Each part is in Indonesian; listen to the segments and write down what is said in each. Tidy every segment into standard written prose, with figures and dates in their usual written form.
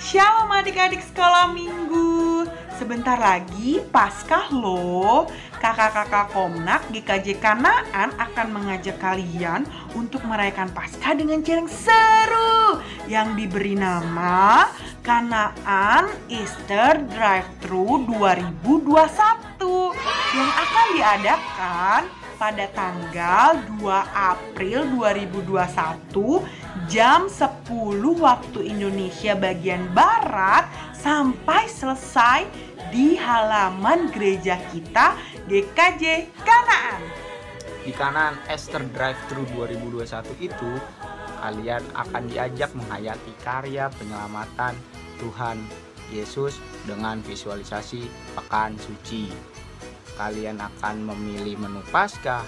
Shalom adik-adik sekolah minggu. Sebentar lagi Paskah loh. Kakak-kakak Komnak GKJ Kanaan akan mengajak kalian untuk merayakan Paskah dengan cara yang seru yang diberi nama Kanaan Easter Drive-Thru 2021 yang akan diadakan pada tanggal 2 April 2021 jam 10 waktu Indonesia bagian Barat sampai selesai di halaman gereja kita GKJ Kanaan. Di Kanaan Easter Drive-Thru 2021 itu, kalian akan diajak menghayati karya penyelamatan Tuhan Yesus dengan visualisasi Pekan Suci. Kalian akan memilih menu Paskah,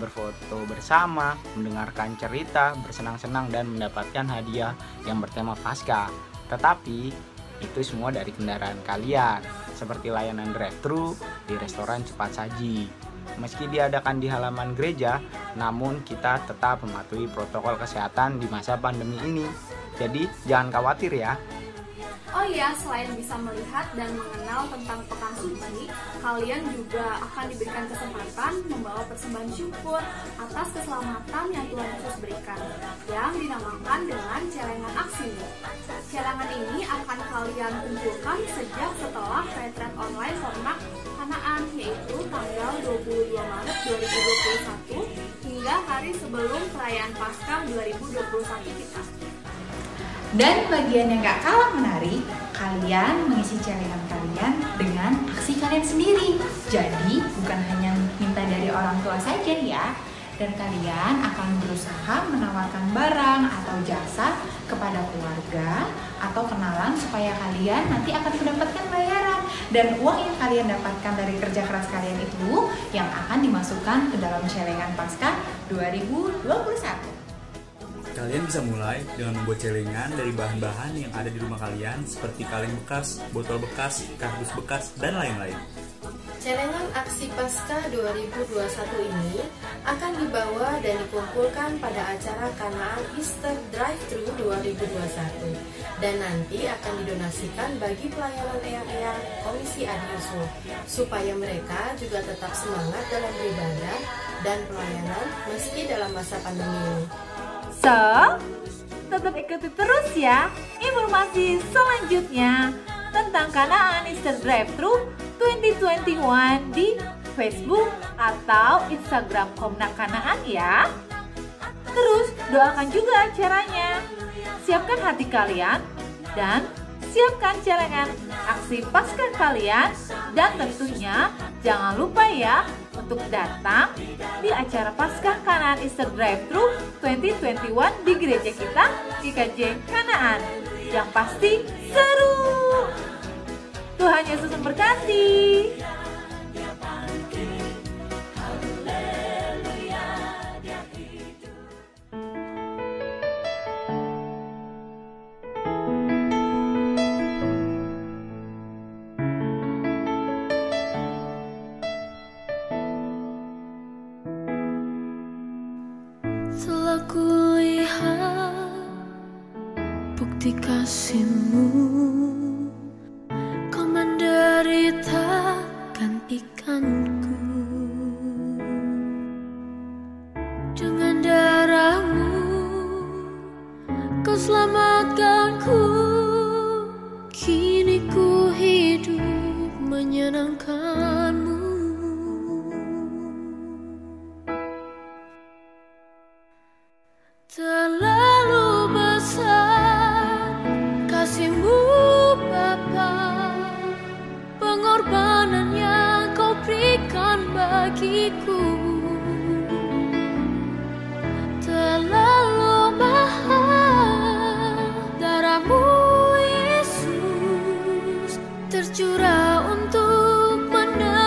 berfoto bersama, mendengarkan cerita, bersenang-senang, dan mendapatkan hadiah yang bertema Paskah. Tetapi itu semua dari kendaraan kalian, seperti layanan drive-thru di restoran cepat saji. Meski diadakan di halaman gereja, namun kita tetap mematuhi protokol kesehatan di masa pandemi ini. Jadi jangan khawatir ya. Oh iya, selain bisa melihat dan mengenal tentang Pekan Suci, kalian juga akan diberikan kesempatan membawa persembahan syukur atas keselamatan yang Tuhan Yesus berikan, yang dinamakan dengan celengan aksimu. Celengan ini akan kalian kumpulkan sejak setelah retret online Komnak Kanaan, yaitu tanggal 22 Maret 2021 hingga hari sebelum perayaan Paskah 2021 kita. Dan bagian yang gak kalah menarik, kalian mengisi celengan kalian dengan aksi kalian sendiri. Jadi bukan hanya minta dari orang tua saja ya. Dan kalian akan berusaha menawarkan barang atau jasa kepada keluarga atau kenalan supaya kalian nanti akan mendapatkan bayaran. Dan uang yang kalian dapatkan dari kerja keras kalian itu yang akan dimasukkan ke dalam celengan Paskah 2021. Kalian bisa mulai dengan membuat celengan dari bahan-bahan yang ada di rumah kalian seperti kaleng bekas, botol bekas, kardus bekas, dan lain-lain. Celengan aksi Paskah 2021 ini akan dibawa dan dikumpulkan pada acara Kanaan Easter Drive-Thru 2021 dan nanti akan didonasikan bagi pelayanan eyang-eyang Komisi Adiusul supaya mereka juga tetap semangat dalam beribadah dan pelayanan meski dalam masa pandemi ini. So, tetap ikuti terus ya informasi selanjutnya tentang Kanaan Easter Drive-Thru 2021 di Facebook atau Instagram Komnak Kanaan ya. Terus doakan juga acaranya. Siapkan hati kalian dan siapkan celengan aksi Paskah kalian dan tentunya jangan lupa ya untuk datang di acara Paskah Kanaan Easter Drive-Thru 2021 di gereja kita GKJ Kanaan. Yang pasti seru. Tuhan Yesus memberkati. Telah kulihat bukti kasih-Mu, Kau menderitakan ikanku. Dengan darah-Mu Kau selamatkanku. Kini ku hidup menyenangkan-Mu. Terlalu besar kasih-Mu Bapa, pengorbanan yang Kau berikan bagiku. Terlalu mahal darah-Mu Yesus tercurah untuk menebus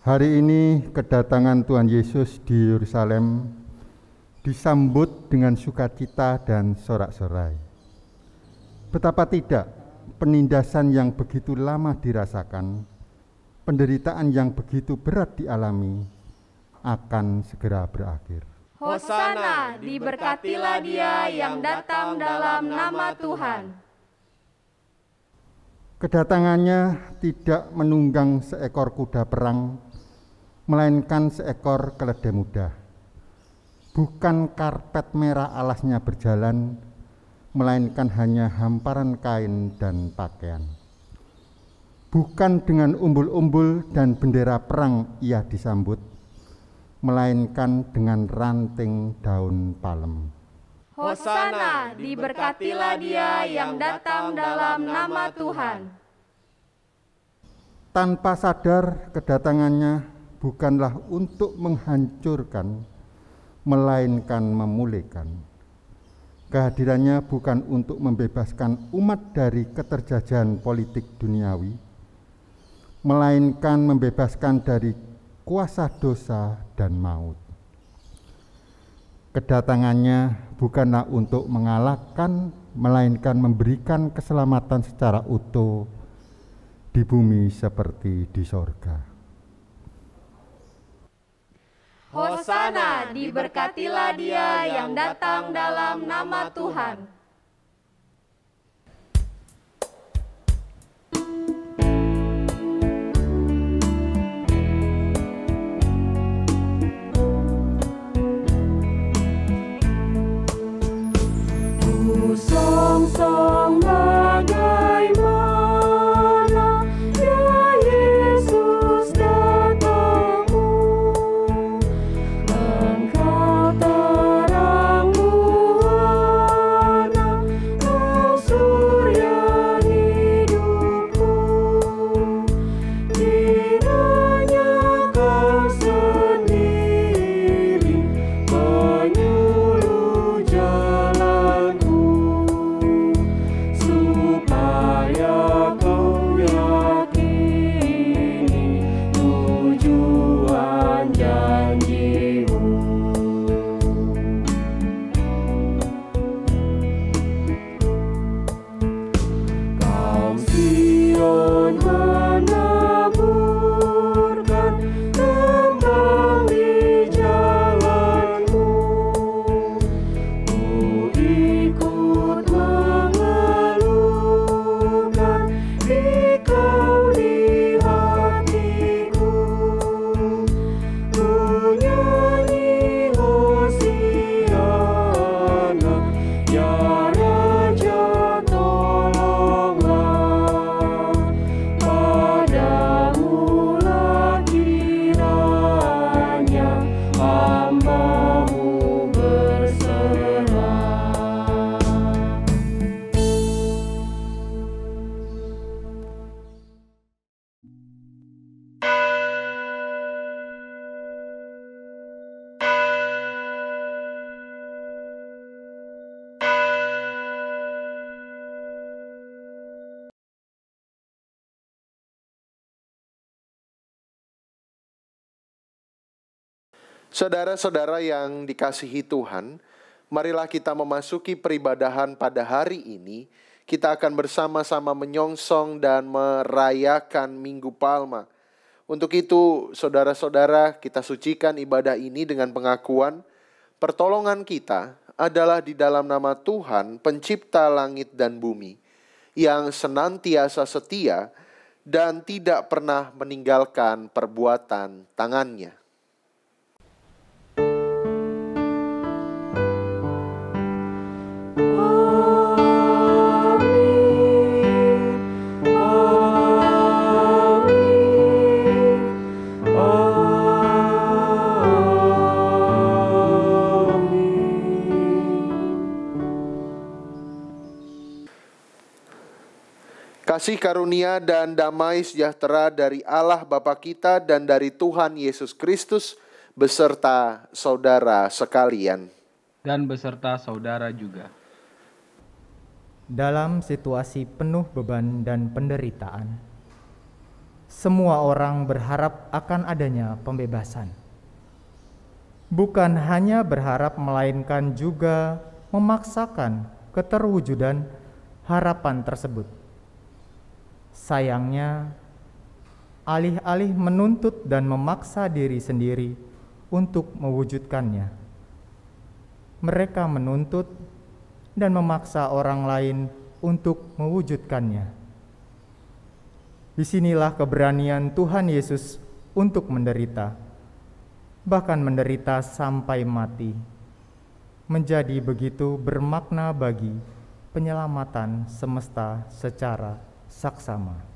Hari ini kedatangan Tuhan Yesus di Yerusalem disambut dengan sukacita dan sorak-sorai. Betapa tidak penindasan yang begitu lama dirasakan, penderitaan yang begitu berat dialami akan segera berakhir. Hosana, diberkatilah Dia yang datang dalam nama Tuhan. Kedatangannya tidak menunggang seekor kuda perang, melainkan seekor keledai muda. Bukan karpet merah alasnya berjalan, melainkan hanya hamparan kain dan pakaian. Bukan dengan umbul-umbul dan bendera perang ia disambut, melainkan dengan ranting daun palem. Hosana, diberkatilah Dia yang datang dalam nama Tuhan. Tanpa sadar kedatangannya bukanlah untuk menghancurkan, melainkan memulihkan. Kehadirannya bukan untuk membebaskan umat dari keterjajahan politik duniawi, melainkan membebaskan dari kuasa dosa dan maut. Kedatangannya bukanlah untuk mengalahkan, melainkan memberikan keselamatan secara utuh di bumi seperti di sorga. Hosana, diberkatilah Dia yang datang dalam nama Tuhan. Song-song bagaimana ya Yesus datangmu, Engkau terang buana, Kau surya hidupku. Kiranya Kau sendiri penyuluh jalanku, supaya kau yakini tujuan janjimu. Kaum Sion menaburkan tembang di jalanmu, ku ikut mengeluhkan Engkau di hatiku. Ku nyanyi Hosiana, ya Raja tolonglah, padamulah kiranya hamba-Mu berserah. Saudara-saudara yang dikasihi Tuhan, marilah kita memasuki peribadahan pada hari ini. Kita akan bersama-sama menyongsong dan merayakan Minggu Palma. Untuk itu, saudara-saudara, kita sucikan ibadah ini dengan pengakuan pertolongan kita adalah di dalam nama Tuhan, pencipta langit dan bumi, yang senantiasa setia dan tidak pernah meninggalkan perbuatan tangannya. Kasih karunia dan damai sejahtera dari Allah Bapa kita dan dari Tuhan Yesus Kristus beserta saudara sekalian. Dan beserta saudara juga. Dalam situasi penuh beban dan penderitaan, semua orang berharap akan adanya pembebasan. Bukan hanya berharap, melainkan juga memaksakan keterwujudan harapan tersebut. Sayangnya, alih-alih menuntut dan memaksa diri sendiri untuk mewujudkannya, mereka menuntut dan memaksa orang lain untuk mewujudkannya. Disinilah keberanian Tuhan Yesus untuk menderita, bahkan menderita sampai mati, menjadi begitu bermakna bagi penyelamatan semesta secara saksama.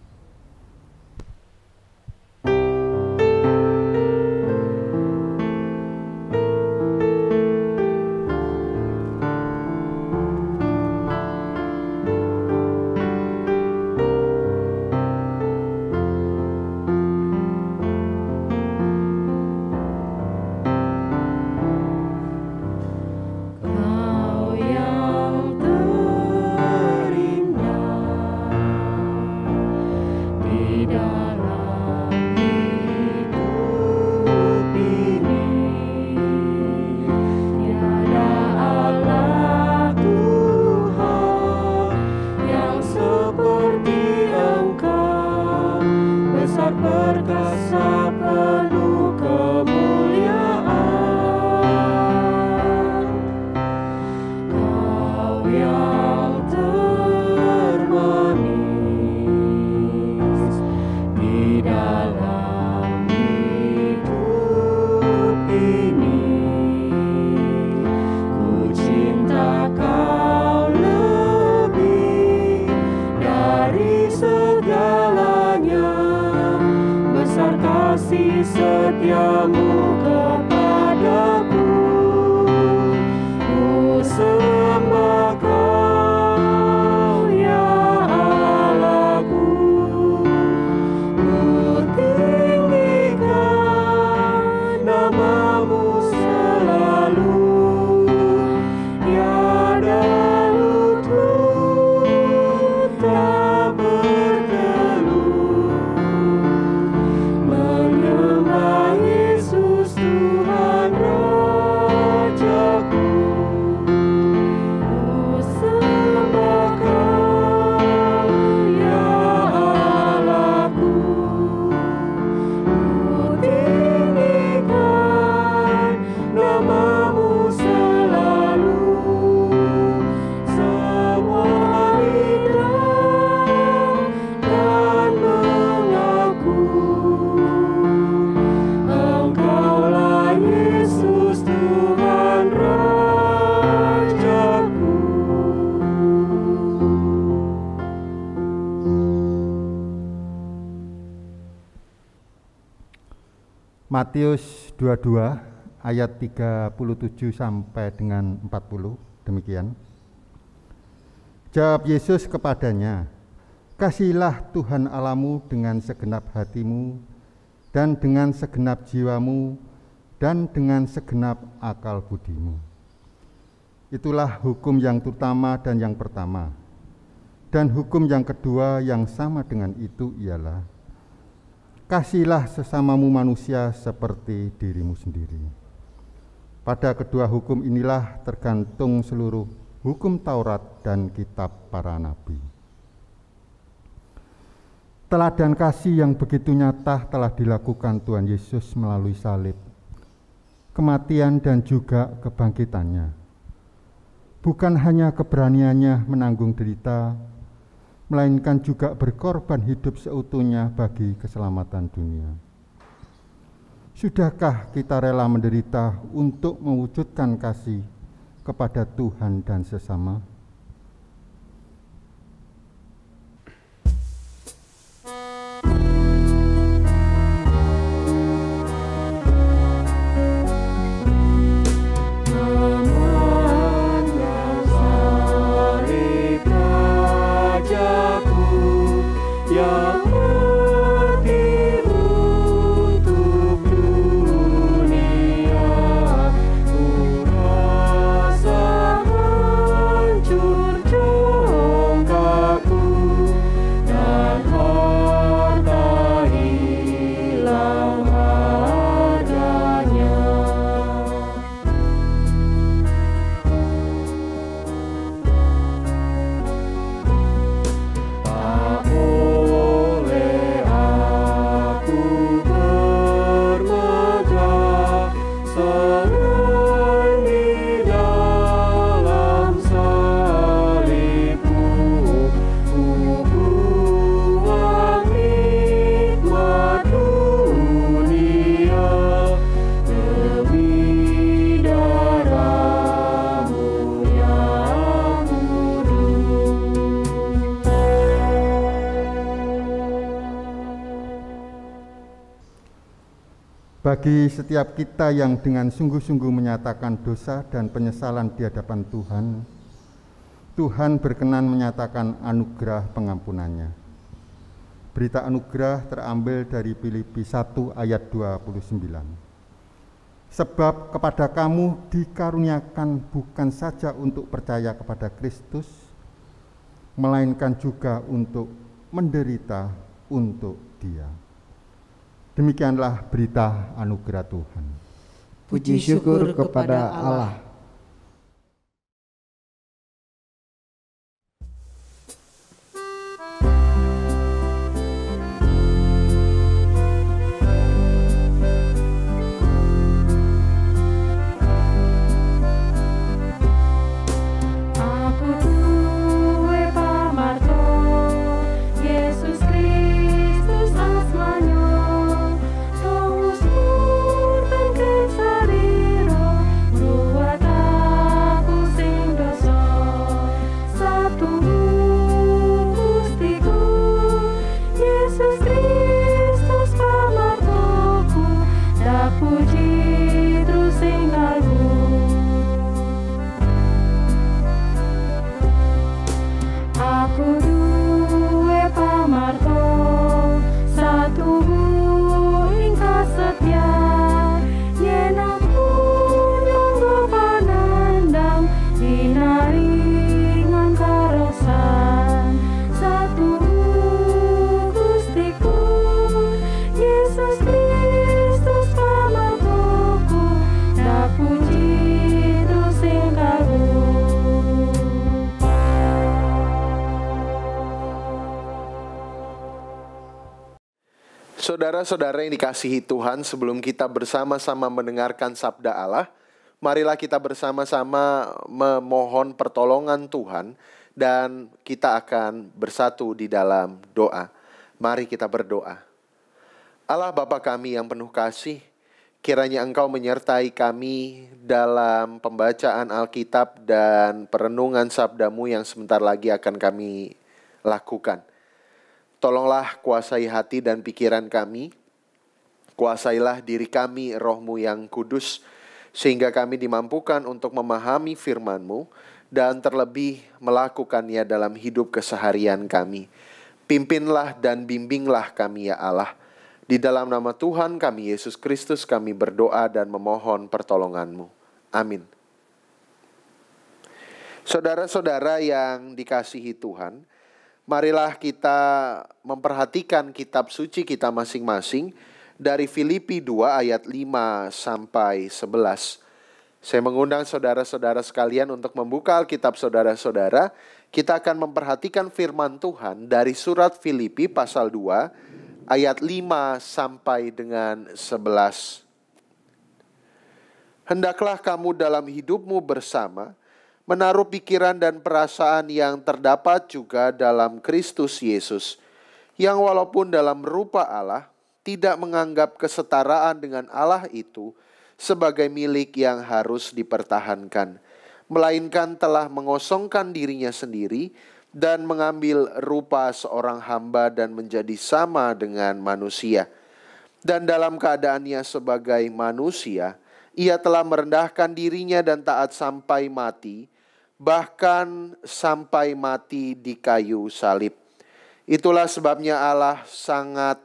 Matius 22 ayat 37 sampai dengan 40, demikian. Jawab Yesus kepadanya, "Kasihilah Tuhan Allahmu dengan segenap hatimu, dan dengan segenap jiwamu, dan dengan segenap akal budimu. Itulah hukum yang terutama dan yang pertama. Dan hukum yang kedua yang sama dengan itu ialah, kasihilah sesamamu manusia seperti dirimu sendiri. Pada kedua hukum inilah tergantung seluruh hukum Taurat dan kitab para nabi." Teladan kasih yang begitu nyata telah dilakukan Tuhan Yesus melalui salib, kematian dan juga kebangkitannya. Bukan hanya keberaniannya menanggung derita, melainkan juga berkorban hidup seutuhnya bagi keselamatan dunia. Sudahkah kita rela menderita untuk mewujudkan kasih kepada Tuhan dan sesama? Ku rasa Bagi setiap kita yang dengan sungguh-sungguh menyatakan dosa dan penyesalan di hadapan Tuhan, Tuhan berkenan menyatakan anugerah pengampunannya. Berita anugerah terambil dari Filipi 1 ayat 29. Sebab kepada kamu dikaruniakan bukan saja untuk percaya kepada Kristus, melainkan juga untuk menderita untuk Dia. Demikianlah berita anugerah Tuhan. Puji syukur kepada Allah. Saudara-saudara yang dikasihi Tuhan, sebelum kita bersama-sama mendengarkan sabda Allah, marilah kita bersama-sama memohon pertolongan Tuhan dan kita akan bersatu di dalam doa. Mari kita berdoa. Allah Bapa kami yang penuh kasih, kiranya Engkau menyertai kami dalam pembacaan Alkitab dan perenungan sabda-Mu yang sebentar lagi akan kami lakukan. Tolonglah kuasai hati dan pikiran kami, kuasailah diri kami, Roh-Mu yang kudus, sehingga kami dimampukan untuk memahami firman-Mu dan terlebih melakukannya dalam hidup keseharian kami. Pimpinlah dan bimbinglah kami ya Allah. Di dalam nama Tuhan kami Yesus Kristus kami berdoa dan memohon pertolongan-Mu. Amin. Saudara-saudara yang dikasihi Tuhan, marilah kita memperhatikan kitab suci kita masing-masing dari Filipi 2 ayat 5 sampai 11. Saya mengundang saudara-saudara sekalian untuk membuka Alkitab saudara-saudara. Kita akan memperhatikan firman Tuhan dari surat Filipi pasal 2 ayat 5 sampai dengan 11. Hendaklah kamu dalam hidupmu bersama menaruh pikiran dan perasaan yang terdapat juga dalam Kristus Yesus, yang walaupun dalam rupa Allah, tidak menganggap kesetaraan dengan Allah itu sebagai milik yang harus dipertahankan, melainkan telah mengosongkan dirinya sendiri dan mengambil rupa seorang hamba dan menjadi sama dengan manusia. Dan dalam keadaannya sebagai manusia, ia telah merendahkan dirinya dan taat sampai mati, bahkan sampai mati di kayu salib. Itulah sebabnya Allah sangat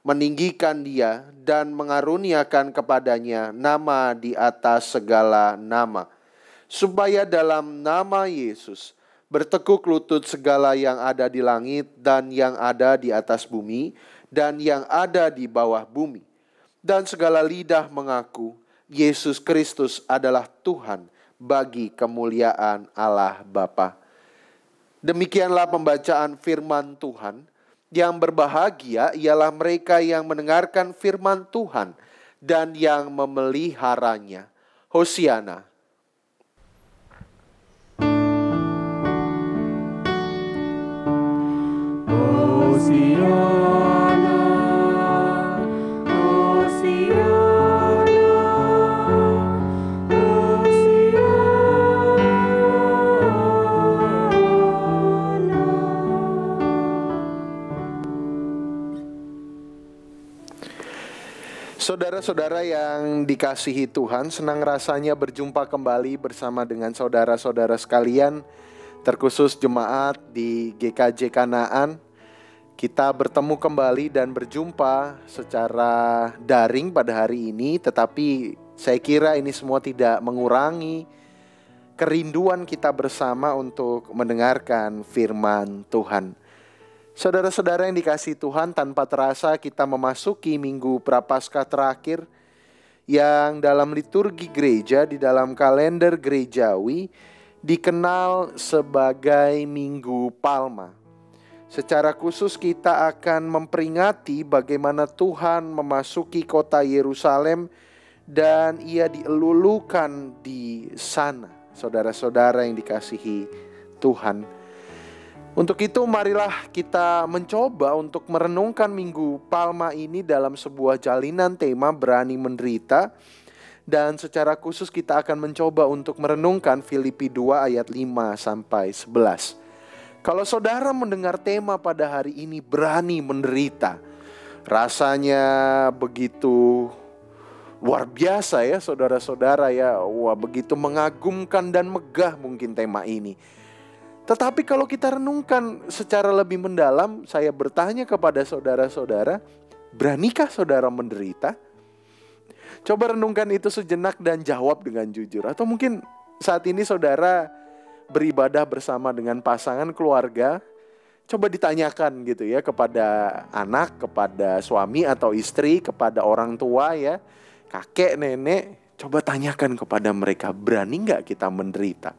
meninggikan dia dan mengaruniakan kepadanya nama di atas segala nama, supaya dalam nama Yesus bertekuk lutut segala yang ada di langit dan yang ada di atas bumi dan yang ada di bawah bumi, dan segala lidah mengaku Yesus Kristus adalah Tuhan, bagi kemuliaan Allah Bapa. Demikianlah pembacaan firman Tuhan. Yang berbahagia ialah mereka yang mendengarkan firman Tuhan dan yang memeliharanya. Hosiana. Hosiana. Saudara-saudara yang dikasihi Tuhan, senang rasanya berjumpa kembali bersama dengan saudara-saudara sekalian, terkhusus jemaat di GKJ Kanaan. Kita bertemu kembali dan berjumpa secara daring pada hari ini, tetapi saya kira ini semua tidak mengurangi kerinduan kita bersama untuk mendengarkan firman Tuhan. Saudara-saudara yang dikasihi Tuhan, tanpa terasa kita memasuki minggu Prapaskah terakhir yang dalam liturgi gereja, di dalam kalender gerejawi dikenal sebagai Minggu Palma. Secara khusus kita akan memperingati bagaimana Tuhan memasuki kota Yerusalem dan ia dielulukan di sana. Saudara-saudara yang dikasihi Tuhan, untuk itu marilah kita mencoba untuk merenungkan Minggu Palma ini dalam sebuah jalinan tema berani menderita. Dan secara khusus kita akan mencoba untuk merenungkan Filipi 2 ayat 5-11. Kalau saudara mendengar tema pada hari ini berani menderita, rasanya begitu luar biasa ya saudara-saudara ya. Wah, begitu mengagumkan dan megah mungkin tema ini. Tetapi kalau kita renungkan secara lebih mendalam, saya bertanya kepada saudara-saudara, beranikah saudara menderita? Coba renungkan itu sejenak dan jawab dengan jujur. Atau mungkin saat ini saudara beribadah bersama dengan pasangan keluarga, coba ditanyakan gitu ya kepada anak, kepada suami atau istri, kepada orang tua ya, kakek, nenek, coba tanyakan kepada mereka, berani nggak kita menderita?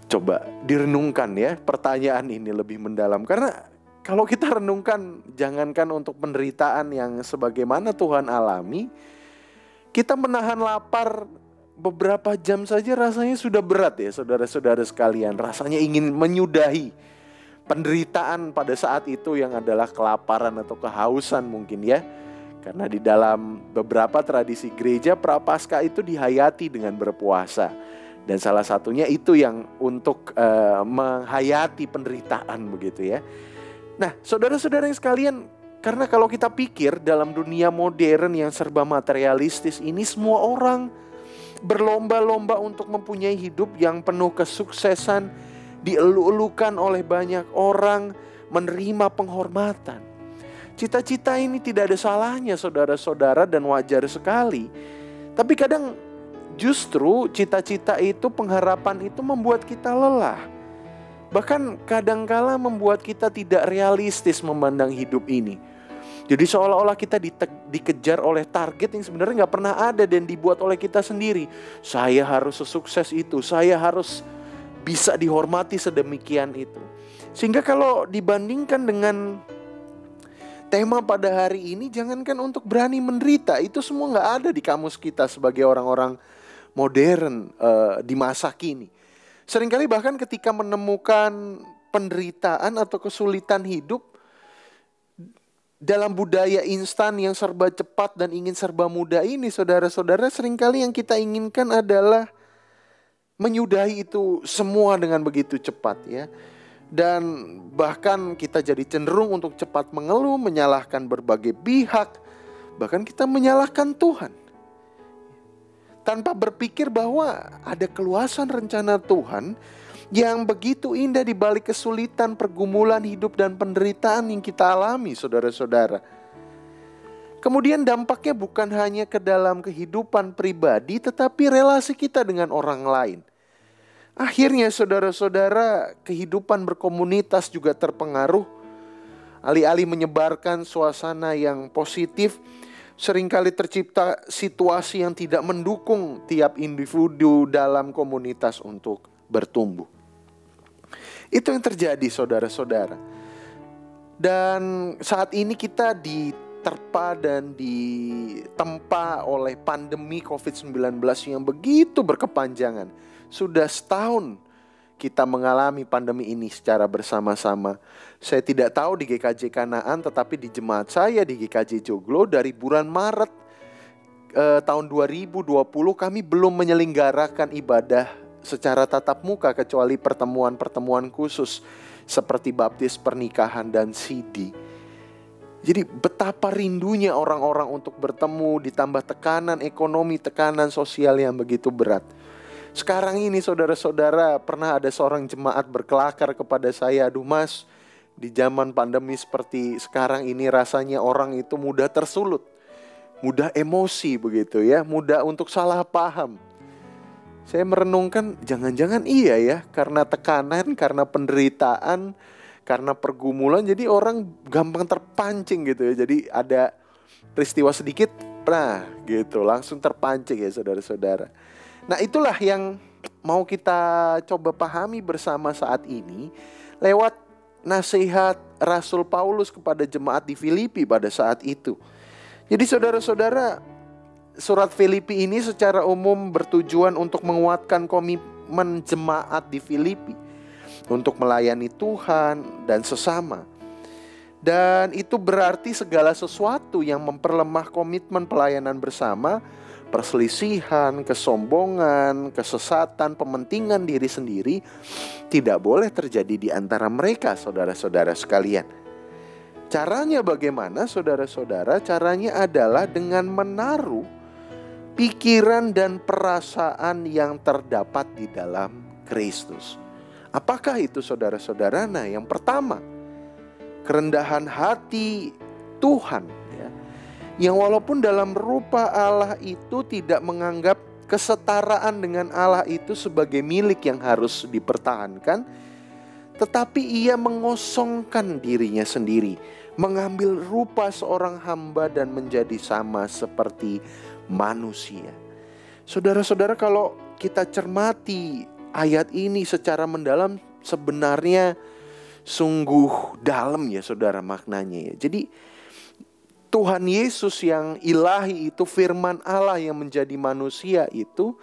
Coba direnungkan ya pertanyaan ini lebih mendalam. Karena kalau kita renungkan, jangankan untuk penderitaan yang sebagaimana Tuhan alami, kita menahan lapar beberapa jam saja rasanya sudah berat ya saudara-saudara sekalian. Rasanya ingin menyudahi penderitaan pada saat itu yang adalah kelaparan atau kehausan mungkin ya. Karena di dalam beberapa tradisi gereja Prapaskah itu dihayati dengan berpuasa. Dan salah satunya itu yang untuk menghayati penderitaan begitu ya. Nah saudara-saudara yang sekalian, karena kalau kita pikir dalam dunia modern yang serba materialistis ini, semua orang berlomba-lomba untuk mempunyai hidup yang penuh kesuksesan, dielu-elukan oleh banyak orang, menerima penghormatan. Cita-cita ini tidak ada salahnya saudara-saudara dan wajar sekali. Tapi kadang justru cita-cita itu, pengharapan itu membuat kita lelah. Bahkan kadangkala membuat kita tidak realistis memandang hidup ini. Jadi seolah-olah kita dikejar oleh target yang sebenarnya nggak pernah ada dan dibuat oleh kita sendiri. Saya harus sesukses itu, saya harus bisa dihormati sedemikian itu. Sehingga kalau dibandingkan dengan tema pada hari ini, jangankan untuk berani menderita, itu semua nggak ada di kamus kita sebagai orang-orang modern di masa kini. Seringkali bahkan ketika menemukan penderitaan atau kesulitan hidup dalam budaya instan yang serba cepat dan ingin serba mudah ini, saudara-saudara, seringkali yang kita inginkan adalah menyudahi itu semua dengan begitu cepat ya. Dan bahkan kita jadi cenderung untuk cepat mengeluh, menyalahkan berbagai pihak, bahkan kita menyalahkan Tuhan. Tanpa berpikir bahwa ada keluasan rencana Tuhan yang begitu indah di balik kesulitan, pergumulan hidup dan penderitaan yang kita alami, saudara-saudara. Kemudian dampaknya bukan hanya ke dalam kehidupan pribadi, tetapi relasi kita dengan orang lain. Akhirnya saudara-saudara, kehidupan berkomunitas juga terpengaruh. Alih-alih menyebarkan suasana yang positif, seringkali tercipta situasi yang tidak mendukung tiap individu dalam komunitas untuk bertumbuh. Itu yang terjadi saudara-saudara. Dan saat ini kita diterpa dan ditempa oleh pandemi COVID-19 yang begitu berkepanjangan. Sudah setahun kita mengalami pandemi ini secara bersama-sama. Saya tidak tahu di GKJ Kanaan, tetapi di jemaat saya di GKJ Joglo dari bulan Maret tahun 2020 kami belum menyelenggarakan ibadah secara tatap muka kecuali pertemuan-pertemuan khusus seperti baptis, pernikahan, dan sidi. Jadi betapa rindunya orang-orang untuk bertemu, ditambah tekanan ekonomi, tekanan sosial yang begitu berat. Sekarang ini saudara-saudara, pernah ada seorang jemaat berkelakar kepada saya, "Aduh Mas, di zaman pandemi seperti sekarang ini rasanya orang itu mudah tersulut, mudah emosi begitu ya, mudah untuk salah paham." Saya merenungkan, jangan-jangan iya ya, karena tekanan, karena penderitaan, karena pergumulan, jadi orang gampang terpancing gitu ya. Jadi ada peristiwa sedikit, nah gitu, langsung terpancing ya saudara-saudara. Nah itulah yang mau kita coba pahami bersama saat ini lewat nasihat Rasul Paulus kepada jemaat di Filipi pada saat itu. Jadi saudara-saudara, surat Filipi ini secara umum bertujuan untuk menguatkan komitmen jemaat di Filipi untuk melayani Tuhan dan sesama. Dan itu berarti segala sesuatu yang memperlemah komitmen pelayanan bersama, perselisihan, kesombongan, kesesatan, pementingan diri sendiri tidak boleh terjadi di antara mereka, saudara-saudara sekalian. Caranya bagaimana, saudara-saudara? Caranya adalah dengan menaruh pikiran dan perasaan yang terdapat di dalam Kristus. Apakah itu saudara-saudara? Nah, yang pertama, kerendahan hati Tuhan ya, yang walaupun dalam rupa Allah itu tidak menganggap kesetaraan dengan Allah itu sebagai milik yang harus dipertahankan, tetapi ia mengosongkan dirinya sendiri, mengambil rupa seorang hamba dan menjadi sama seperti manusia. Saudara-saudara, kalau kita cermati ayat ini secara mendalam, sebenarnya sungguh dalam ya saudara maknanya ya. Jadi Tuhan Yesus yang ilahi itu, firman Allah yang menjadi manusia itu,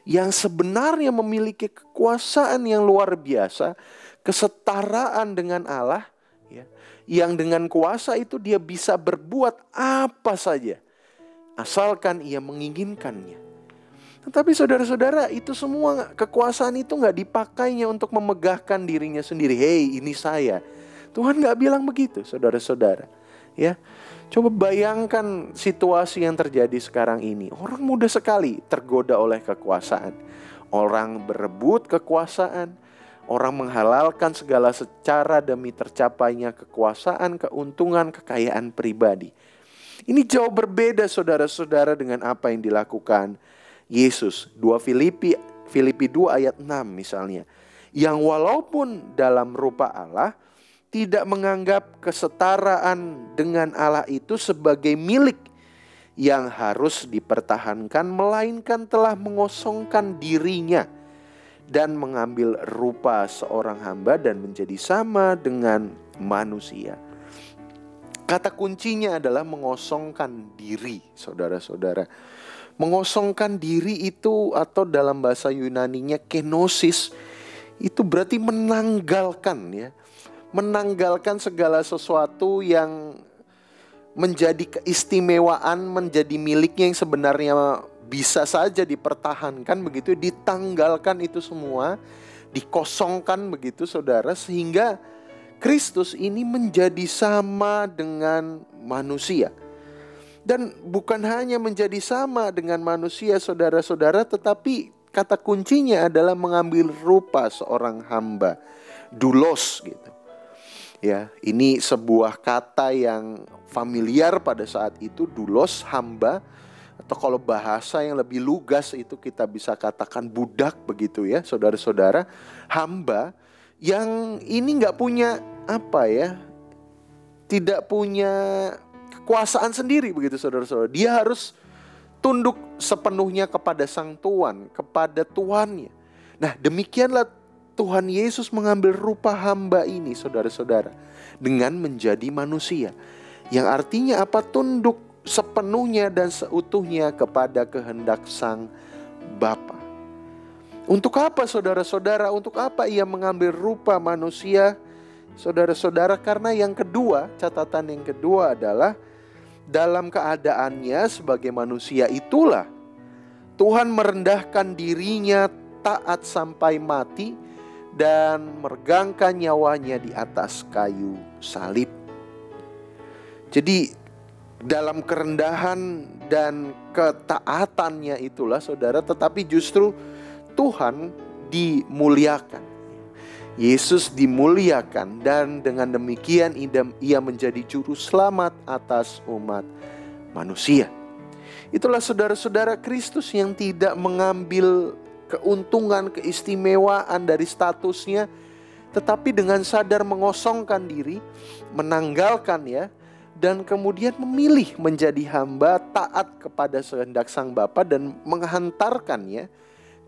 yang sebenarnya memiliki kekuasaan yang luar biasa, kesetaraan dengan Allah ya, yang dengan kuasa itu dia bisa berbuat apa saja asalkan ia menginginkannya. Tetapi saudara-saudara, itu semua kekuasaan itu gak dipakainya untuk memegahkan dirinya sendiri. Hei, ini saya. Tuhan gak bilang begitu, saudara-saudara. Ya, coba bayangkan situasi yang terjadi sekarang ini. Orang mudah sekali tergoda oleh kekuasaan. Orang berebut kekuasaan. Orang menghalalkan segala secara demi tercapainya kekuasaan, keuntungan, kekayaan pribadi. Ini jauh berbeda saudara-saudara dengan apa yang dilakukan Yesus. 2 Filipi 2 ayat 6 misalnya, yang walaupun dalam rupa Allah tidak menganggap kesetaraan dengan Allah itu sebagai milik yang harus dipertahankan, melainkan telah mengosongkan dirinya dan mengambil rupa seorang hamba dan menjadi sama dengan manusia. Kata kuncinya adalah mengosongkan diri, saudara-saudara. Mengosongkan diri itu, atau dalam bahasa Yunaninya kenosis, itu berarti menanggalkan ya. Menanggalkan segala sesuatu yang menjadi keistimewaan, menjadi miliknya yang sebenarnya bisa saja dipertahankan begitu, ditanggalkan itu semua, dikosongkan begitu saudara, sehingga Kristus ini menjadi sama dengan manusia. Dan bukan hanya menjadi sama dengan manusia saudara-saudara, tetapi kata kuncinya adalah mengambil rupa seorang hamba, doulos gitu. Ya, ini sebuah kata yang familiar pada saat itu, doulos, hamba, atau kalau bahasa yang lebih lugas itu kita bisa katakan budak begitu ya, saudara-saudara. Hamba yang ini nggak punya apa ya, tidak punya kekuasaan sendiri begitu saudara-saudara. Dia harus tunduk sepenuhnya kepada sang tuan, kepada tuannya. Nah, demikianlah Tuhan Yesus mengambil rupa hamba ini saudara-saudara, dengan menjadi manusia. Yang artinya apa? Tunduk sepenuhnya dan seutuhnya kepada kehendak sang Bapa. Untuk apa saudara-saudara? Untuk apa ia mengambil rupa manusia? Saudara-saudara, karena yang kedua, catatan yang kedua adalah dalam keadaannya sebagai manusia itulah Tuhan merendahkan dirinya, taat sampai mati, dan meregangkan nyawanya di atas kayu salib. Jadi dalam kerendahan dan ketaatannya itulah saudara, tetapi justru Tuhan dimuliakan. Yesus dimuliakan dan dengan demikian ia menjadi juru selamat atas umat manusia. Itulah saudara-saudara Kristus yang tidak mengambil keuntungan, keistimewaan dari statusnya, tetapi dengan sadar mengosongkan diri, menanggalkan ya, dan kemudian memilih menjadi hamba taat kepada kehendak Sang Bapa dan menghantarkannya,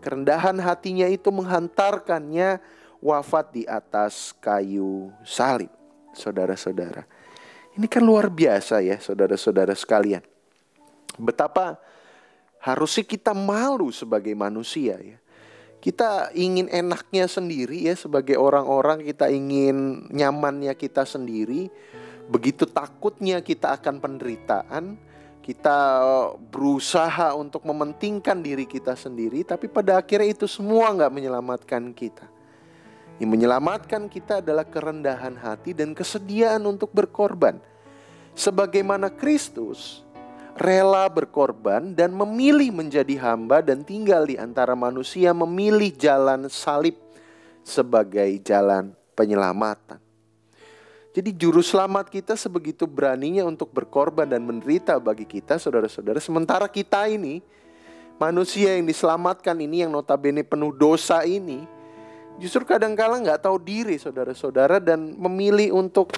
kerendahan hatinya itu menghantarkannya wafat di atas kayu salib. Saudara-saudara, ini kan luar biasa ya saudara-saudara sekalian. Betapa harusnya kita malu sebagai manusia ya. Kita ingin enaknya sendiri ya sebagai orang-orang, kita ingin nyamannya kita sendiri. Begitu takutnya kita akan penderitaan, kita berusaha untuk mementingkan diri kita sendiri, tapi pada akhirnya itu semua nggak menyelamatkan kita. Yang menyelamatkan kita adalah kerendahan hati dan kesediaan untuk berkorban. Sebagaimana Kristus rela berkorban dan memilih menjadi hamba dan tinggal di antara manusia, memilih jalan salib sebagai jalan penyelamatan. Jadi juru selamat kita sebegitu beraninya untuk berkorban dan menderita bagi kita, saudara-saudara. Sementara kita ini, manusia yang diselamatkan ini, yang notabene penuh dosa ini, justru kadang-kala gak tahu diri saudara-saudara dan memilih untuk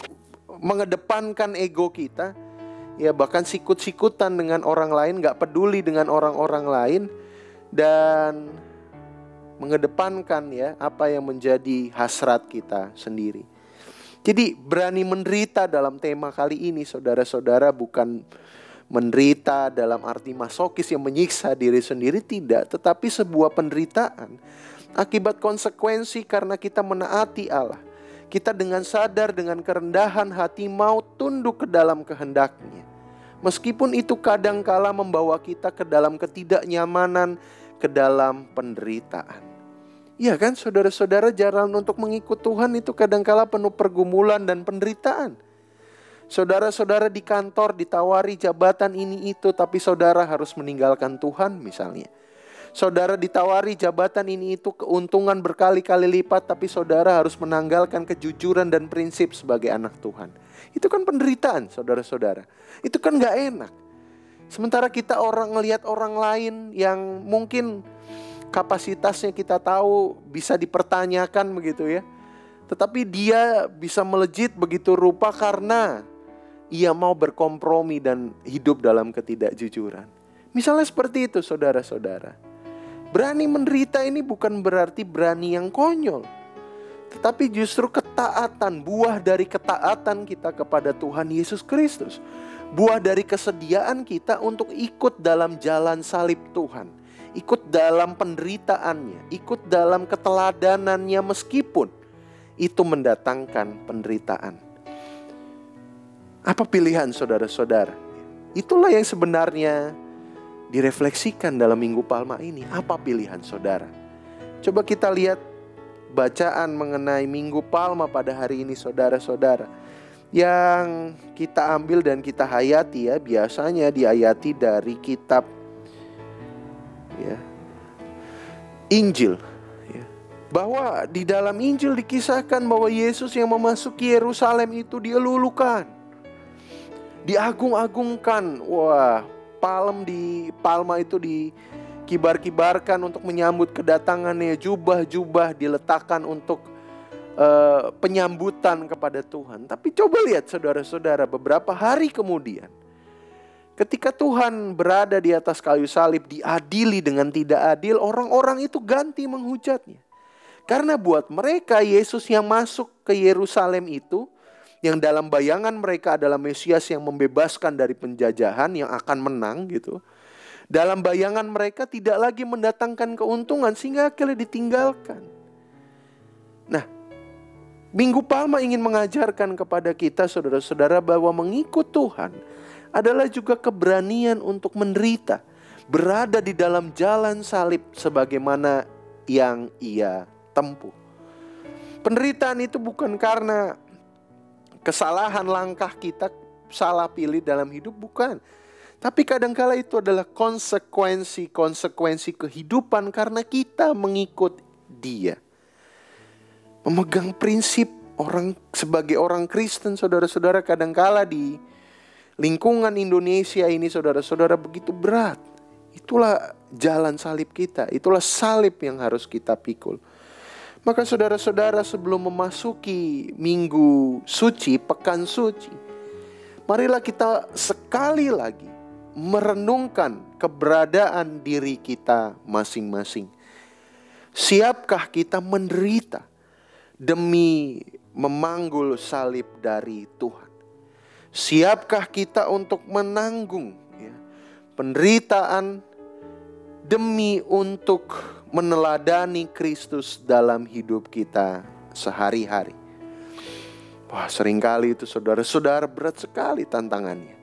mengedepankan ego kita. Ya bahkan sikut-sikutan dengan orang lain, gak peduli dengan orang-orang lain, dan mengedepankan ya apa yang menjadi hasrat kita sendiri. Jadi berani menderita dalam tema kali ini saudara-saudara bukan menderita dalam arti masokis yang menyiksa diri sendiri, tidak. Tetapi sebuah penderitaan akibat konsekuensi karena kita menaati Allah. Kita dengan sadar, dengan kerendahan hati mau tunduk ke dalam kehendak-Nya. Meskipun itu kadangkala membawa kita ke dalam ketidaknyamanan, ke dalam penderitaan. Iya kan saudara-saudara, jalan untuk mengikut Tuhan itu kadangkala penuh pergumulan dan penderitaan. Saudara-saudara di kantor ditawari jabatan ini itu, tapi saudara harus meninggalkan Tuhan misalnya. Saudara ditawari jabatan ini itu, keuntungan berkali-kali lipat, tapi saudara harus menanggalkan kejujuran dan prinsip sebagai anak Tuhan. Itu kan penderitaan saudara-saudara. Itu kan gak enak. Sementara kita ngelihat orang lain yang mungkin kapasitasnya kita tahu bisa dipertanyakan begitu ya, tetapi dia bisa melejit begitu rupa karena ia mau berkompromi dan hidup dalam ketidakjujuran. Misalnya seperti itu saudara-saudara. Berani menderita ini bukan berarti berani yang konyol, tetapi justru ketaatan, buah dari ketaatan kita kepada Tuhan Yesus Kristus, buah dari kesediaan kita untuk ikut dalam jalan salib Tuhan, ikut dalam penderitaannya, ikut dalam keteladanannya meskipun itu mendatangkan penderitaan. Apa pilihan saudara-saudara? Itulah yang sebenarnya direfleksikan dalam Minggu Palma ini. Apa pilihan saudara? Coba kita lihat bacaan mengenai Minggu Palma pada hari ini saudara-saudara. Yang kita ambil dan kita hayati ya, biasanya diayati dari kitab ya, Injil ya. Bahwa di dalam Injil dikisahkan bahwa Yesus yang memasuki Yerusalem itu dielulukan, diagung-agungkan. Wah, palma itu dikibar-kibarkan untuk menyambut kedatangannya. Jubah-jubah diletakkan untuk penyambutan kepada Tuhan. Tapi coba lihat saudara-saudara, beberapa hari kemudian ketika Tuhan berada di atas kayu salib, diadili dengan tidak adil, orang-orang itu ganti menghujatnya. Karena buat mereka Yesus yang masuk ke Yerusalem itu, yang dalam bayangan mereka adalah Mesias yang membebaskan dari penjajahan, yang akan menang gitu. Dalam bayangan mereka tidak lagi mendatangkan keuntungan sehingga akhirnya ditinggalkan. Nah, Minggu Palma ingin mengajarkan kepada kita saudara-saudara bahwa mengikut Tuhan adalah juga keberanian untuk menderita, berada di dalam jalan salib sebagaimana yang ia tempuh. Penderitaan itu bukan karena kesalahan langkah kita, salah pilih dalam hidup, bukan. Tapi kadangkala itu adalah konsekuensi kehidupan karena kita mengikut Dia. Memegang prinsip sebagai orang Kristen, saudara-saudara, kadangkala di lingkungan Indonesia ini, saudara-saudara, begitu berat. Itulah jalan salib kita, itulah salib yang harus kita pikul. Maka saudara-saudara, sebelum memasuki minggu suci, pekan suci, marilah kita sekali lagi merenungkan keberadaan diri kita masing-masing. Siapkah kita menderita demi memanggul salib dari Tuhan? Siapkah kita untuk menanggung penderitaan demi untuk meneladani Kristus dalam hidup kita sehari-hari? Wah, seringkali itu saudara-saudara berat sekali tantangannya.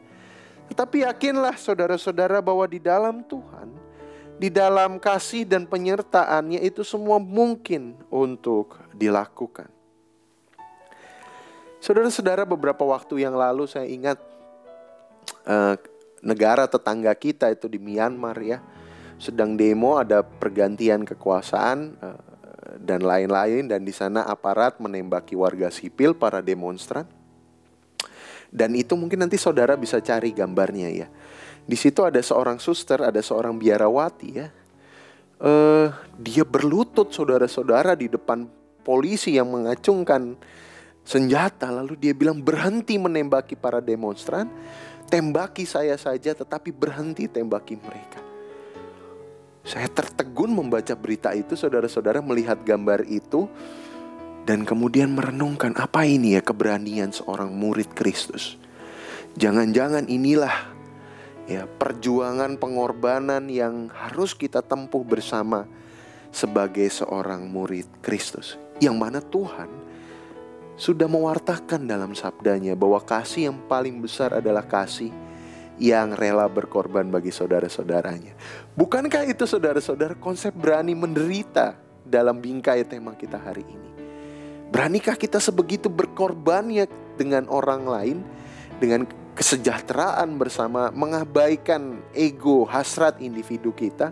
Tetapi yakinlah saudara-saudara bahwa di dalam Tuhan, di dalam kasih dan penyertaannya, itu semua mungkin untuk dilakukan. Saudara-saudara, beberapa waktu yang lalu saya ingat negara tetangga kita itu di Myanmar ya, sedang demo, ada pergantian kekuasaan dan lain-lain, dan di sana aparat menembaki warga sipil, para demonstran. Dan itu mungkin nanti saudara bisa cari gambarnya ya. Di situ ada seorang suster, ada seorang biarawati ya. Dia berlutut saudara-saudara di depan polisi yang mengacungkan senjata, lalu dia bilang, berhenti menembaki para demonstran, tembaki saya saja, tetapi berhenti tembaki mereka. Saya tertegun membaca berita itu, saudara-saudara, melihat gambar itu, dan kemudian merenungkan, apa ini ya keberanian seorang murid Kristus. Jangan-jangan inilah ya perjuangan pengorbanan yang harus kita tempuh bersama sebagai seorang murid Kristus, yang mana Tuhan sudah mewartakan dalam sabdanya bahwa kasih yang paling besar adalah kasih yang rela berkorban bagi saudara-saudaranya. Bukankah itu saudara-saudara konsep berani menderita dalam bingkai tema kita hari ini? Beranikah kita sebegitu berkorbannya dengan orang lain, dengan kesejahteraan bersama, mengabaikan ego, hasrat individu kita,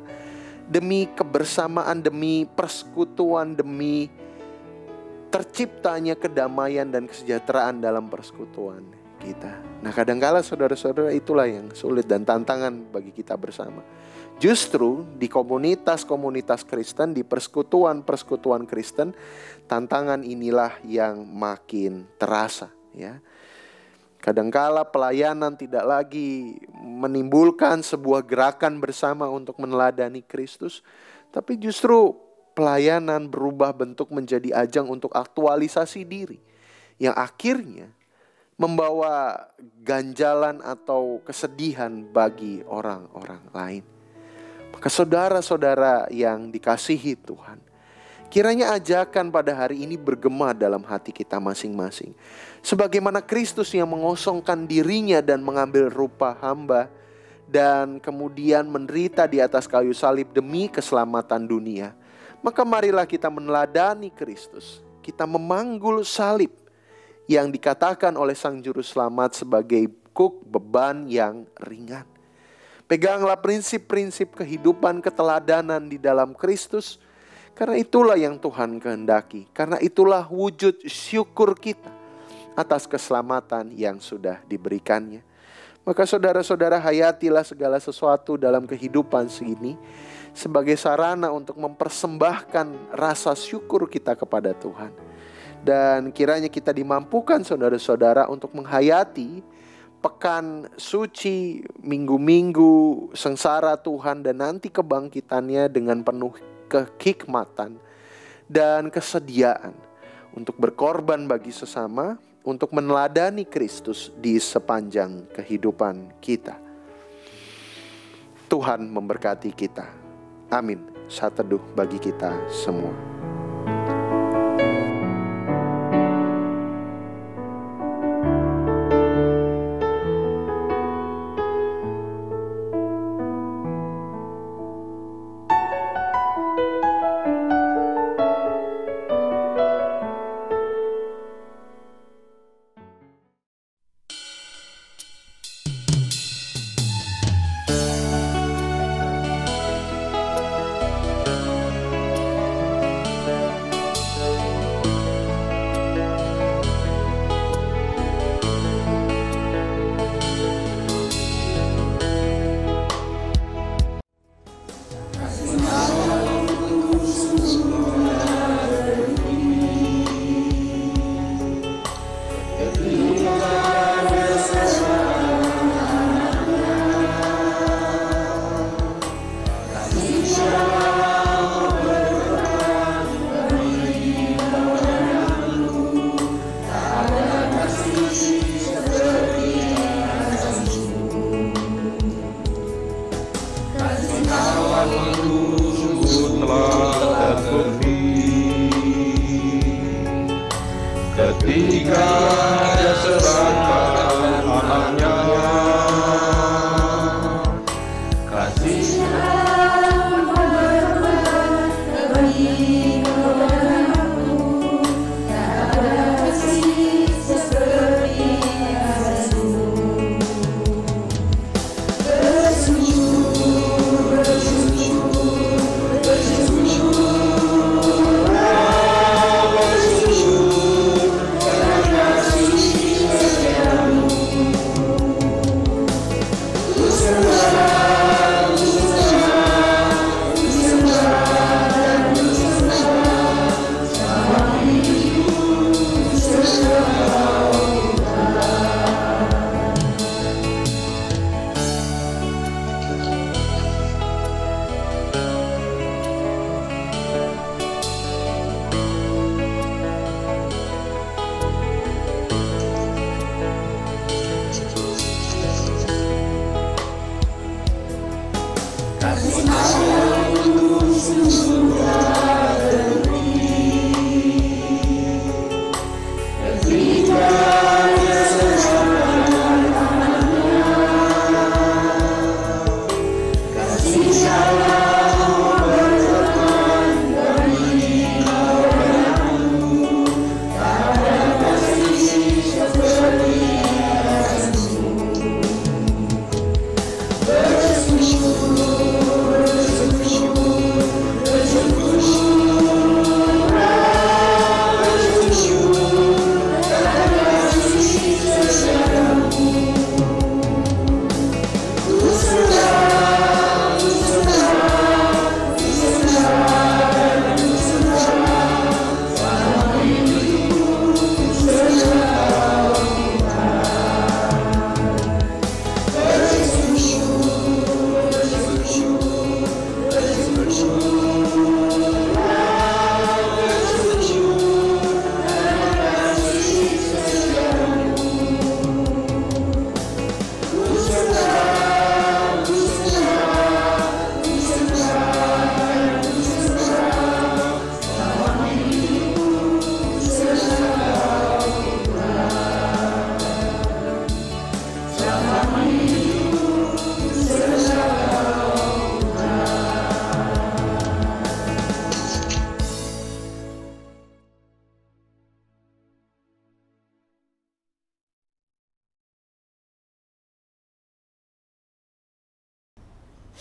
demi kebersamaan, demi persekutuan, demi terciptanya kedamaian dan kesejahteraan dalam persekutuan kita. Nah, kadangkala saudara-saudara, itulah yang sulit dan tantangan bagi kita bersama. Justru di komunitas-komunitas Kristen, di persekutuan-persekutuan Kristen, tantangan inilah yang makin terasa ya. Kadangkala pelayanan tidak lagi menimbulkan sebuah gerakan bersama untuk meneladani Kristus, tapi justru pelayanan berubah bentuk menjadi ajang untuk aktualisasi diri, yang akhirnya membawa ganjalan atau kesedihan bagi orang-orang lain. Maka saudara-saudara yang dikasihi Tuhan, kiranya ajakan pada hari ini bergema dalam hati kita masing-masing. Sebagaimana Kristus yang mengosongkan dirinya dan mengambil rupa hamba, dan kemudian menderita di atas kayu salib demi keselamatan dunia, maka marilah kita meneladani Kristus. Kita memanggul salib yang dikatakan oleh Sang Juru Selamat sebagai beban yang ringan. Peganglah prinsip-prinsip kehidupan keteladanan di dalam Kristus, karena itulah yang Tuhan kehendaki. Karena itulah wujud syukur kita atas keselamatan yang sudah diberikannya. Maka saudara-saudara, hayatilah segala sesuatu dalam kehidupan ini sebagai sarana untuk mempersembahkan rasa syukur kita kepada Tuhan. Dan kiranya kita dimampukan saudara-saudara untuk menghayati pekan suci, minggu-minggu sengsara Tuhan, dan nanti kebangkitannya dengan penuh kehikmatan dan kesediaan untuk berkorban bagi sesama, untuk meneladani Kristus di sepanjang kehidupan kita. Tuhan memberkati kita. Amin. Saat teduh bagi kita semua.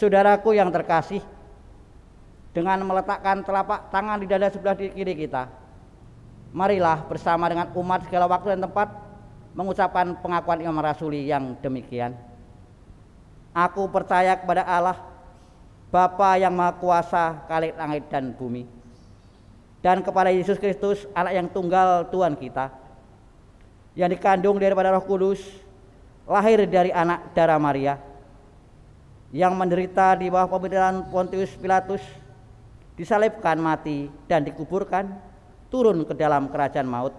Saudaraku yang terkasih, dengan meletakkan telapak tangan di dada sebelah kiri kita, marilah bersama dengan umat segala waktu dan tempat mengucapkan pengakuan iman rasuli yang demikian. Aku percaya kepada Allah, Bapa yang Maha Kuasa, Khalik langit dan bumi, dan kepada Yesus Kristus, Anak yang tunggal Tuhan kita, yang dikandung daripada Roh Kudus, lahir dari anak darah Maria, yang menderita di bawah pemerintahan Pontius Pilatus, disalibkan, mati, dan dikuburkan, turun ke dalam kerajaan maut.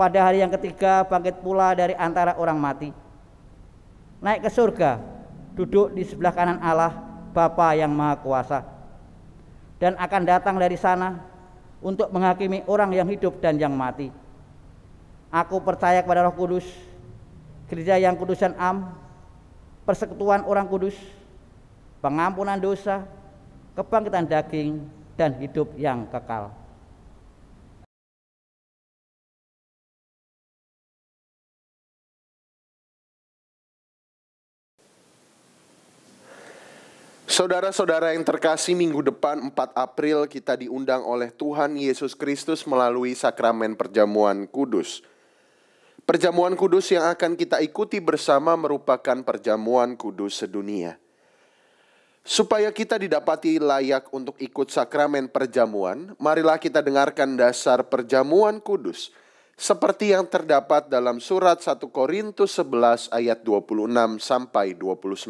Pada hari yang ketiga bangkit pula dari antara orang mati, naik ke surga, duduk di sebelah kanan Allah, Bapa yang Maha Kuasa, dan akan datang dari sana untuk menghakimi orang yang hidup dan yang mati. Aku percaya kepada Roh Kudus, gereja yang kudus dan am, persekutuan orang kudus, pengampunan dosa, kebangkitan daging, dan hidup yang kekal. Saudara-saudara yang terkasih, minggu depan 4 April kita diundang oleh Tuhan Yesus Kristus melalui sakramen perjamuan kudus. Perjamuan kudus yang akan kita ikuti bersama merupakan perjamuan kudus sedunia. Supaya kita didapati layak untuk ikut sakramen perjamuan, marilah kita dengarkan dasar perjamuan kudus seperti yang terdapat dalam surat 1 Korintus 11 ayat 26 sampai 29.